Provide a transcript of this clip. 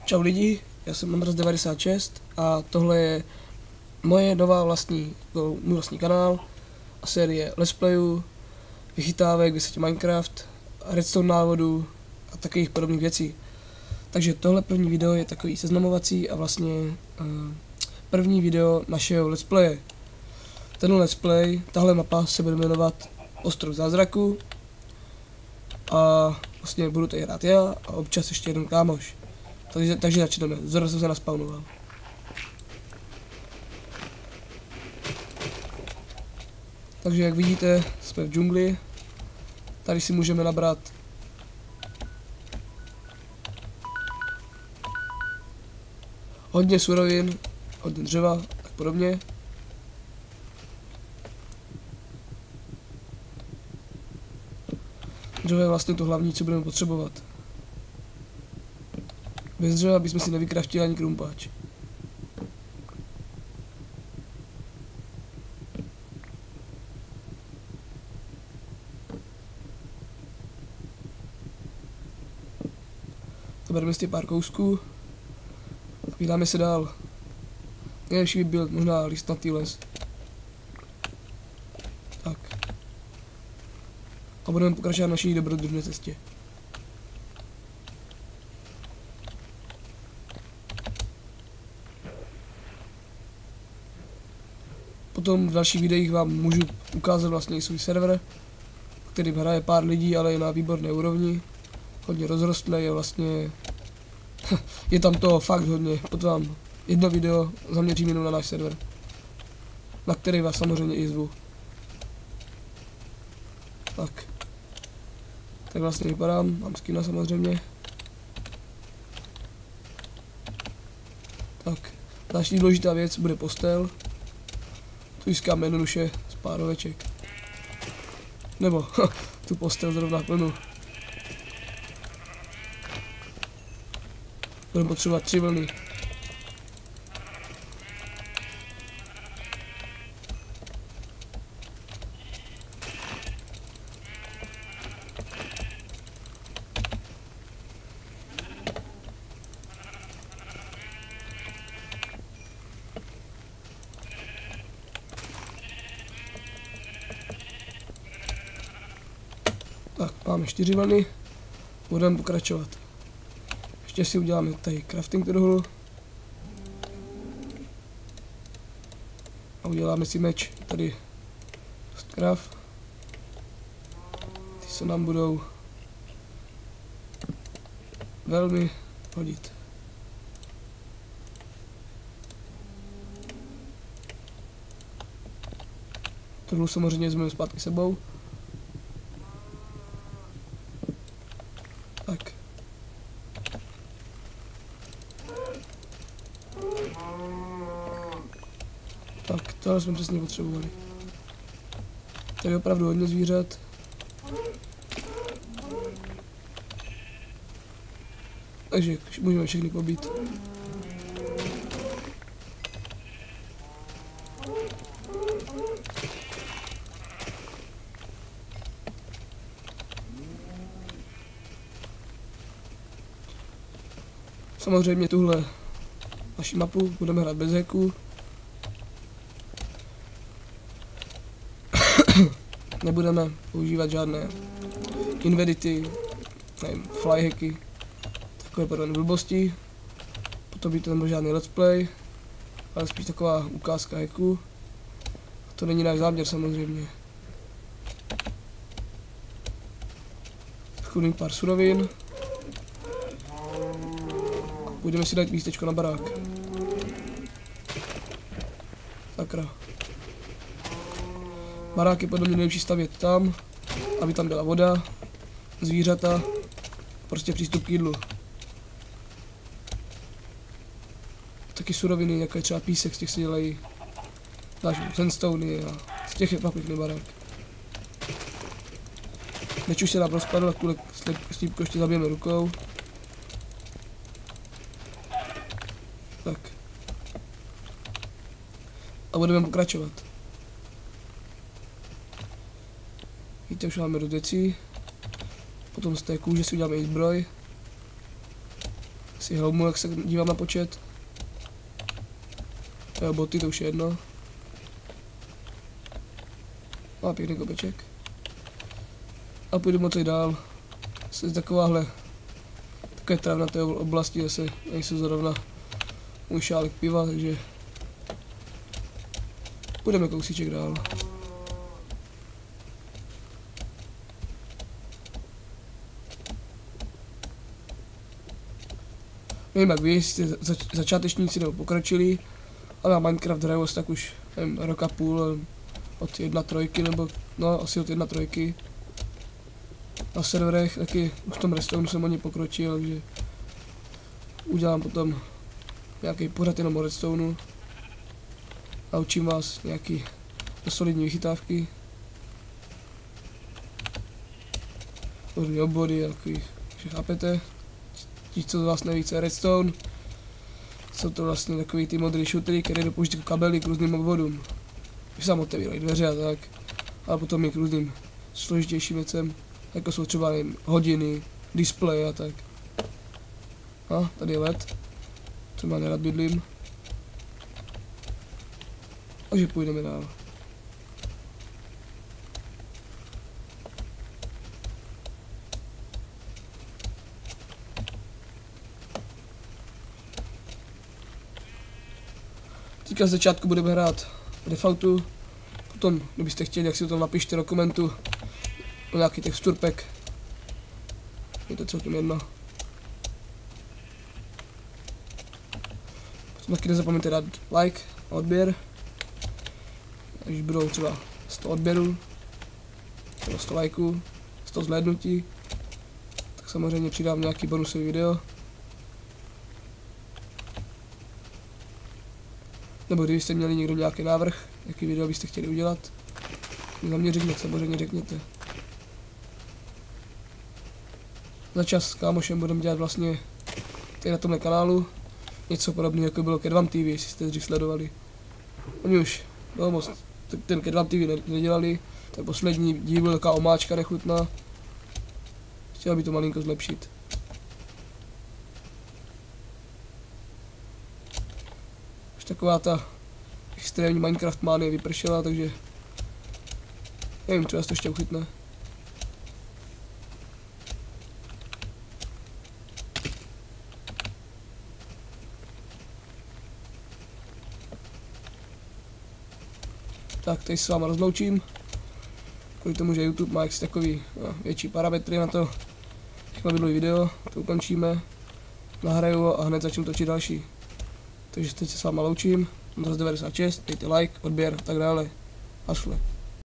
Čau lidi, já jsem Andras96 a tohle je můj vlastní kanál a série let's playů, vychytávek, vysvětě Minecraft, redstone návodů a takových podobných věcí. Takže tohle první video je takový seznamovací a vlastně první video našeho let's playe. Tenhle let's play, tahle mapa se bude jmenovat Ostrov zázraku a vlastně budu tady hrát já a občas ještě jeden kámoš. Takže začneme. Zrovna jsem se naspawnoval. Takže jak vidíte, jsme v džungli. Tady si můžeme nabrat hodně surovin, hodně dřeva a tak podobně. Dřevo je vlastně to hlavní, co budeme potřebovat. Bez dřeva bychom si nevykraftili ani krumpáč. Bereme si pár kousků a vydáme se dál. Nejlepší by byl možná listnatý les. Tak. A budeme pokračovat naší dobrodružné cestě. Potom v dalších videích vám můžu ukázat vlastně i svůj server, který hraje pár lidí, ale je na výborné úrovni. Hodně rozrostlé, je vlastně je tam toho fakt hodně. Potom vám jedno video zaměřím jenom na náš server, na který vás samozřejmě i zvu. Tak vlastně vypadám, mám skina samozřejmě. Tak, další důležitá věc bude postel. Tu získáme jednoduše z pár oveček. Nebo tu postel zrovna plnou. Budeme potřebovat 3 vlny. Tak, máme 4 vlny. Budeme pokračovat. Ještě si uděláme tady crafting trochu. A uděláme si meč tady craft. Ty se nám budou velmi hodit. Tohle samozřejmě vezmeme zpátky sebou. Tak. Tak, tohle jsme přesně potřebovali. Tady je opravdu hodně zvířat. Takže můžeme všechny pobít. Samozřejmě tuhle naši mapu budeme hrát bez hacků. Nebudeme používat žádné invedity, nevím, flyhacky, takové podobné blbosti. Potom by to nebyl žádný let's play, ale spíš taková ukázka hacku. A to není náš záměr samozřejmě. Chudím pár surovin. Půjdeme si dát místečko na barák. Sakra. Barák je podle mě nejlepší stavět tam, aby tam byla voda, zvířata, prostě přístup k jídlu. Taky suroviny, jako je třeba písek, z těch se dělají sandstony a z těch je pak pěkný barák. Než už se nám rozpadl, tak tuhle slípku ještě zabijeme rukou. Tak. A budeme pokračovat. Víte, už máme do věcí. Potom z té kůže si uděláme i zbroj. si helmu, jak se dívám na počet. Jo, boty, to už je jedno. Má pěkný kopeček. A půjdu moc dál. Jsi takové travnaté oblasti, zase nejsou zrovna můj šálek piva, takže půjdeme kousíček dál. Nevím jak vy, jste začátečníci nebo pokročilí, ale na Minecraft hraju tak už nevím, rok a půl od 1.3 nebo no asi od 1.3. Na serverech taky už v tom Redstone jsem ani pokročil, takže udělám potom nějaký pořad jenom o Redstoneu a učím vás nějaký solidní vychytávky. Různé obvody a takový, že chápete. Ti, co z vás neví, co je Redstone, jsou to vlastně takový ty modré šutry, které dopouští kabely k různým obvodům. Už sám otevírají dveře a tak, ale potom i k různým složitějším věcem, jako jsou třeba hodiny, displeje a tak. A tady je led, třeba nerad bydlím. Takže půjdeme dál. Teďka z začátku budeme hrát v defaultu, potom, kdybyste chtěli, jak si to tam napište do komentu, o nějaký texturpack. Je to celkem jedno. Potom taky nezapomeňte dát like a odběr. Když budou třeba 100 odběrů, nebo 100 lajků, 100 zhlédnutí, tak samozřejmě přidám nějaký bonusový video. Nebo kdybyste měli někdo nějaký návrh, jaký video byste chtěli udělat, na mě řekněte, samozřejmě řekněte. Za čas s kámošem budeme dělat vlastně tady na tomhle kanálu něco podobného, jako bylo Kedvam TV, jestli jste dřív sledovali. Oni už moc ten Kedvam TV nedělali, tak poslední díl byl taková omáčka nechutná. Chtěla by to malinko zlepšit. Už taková ta extrémní Minecraft mánie vypršela, takže nevím, třeba se to ještě uchytne. Tak, teď s váma rozloučím. Kvůli tomu, že YouTube má jaksi takový větší parametry na to, jak minulý video, to ukončíme, nahraju ho a hned začnu točit další. Takže teď se s váma loučím, Ondra 96, dejte like, odběr a tak dále. Hašle.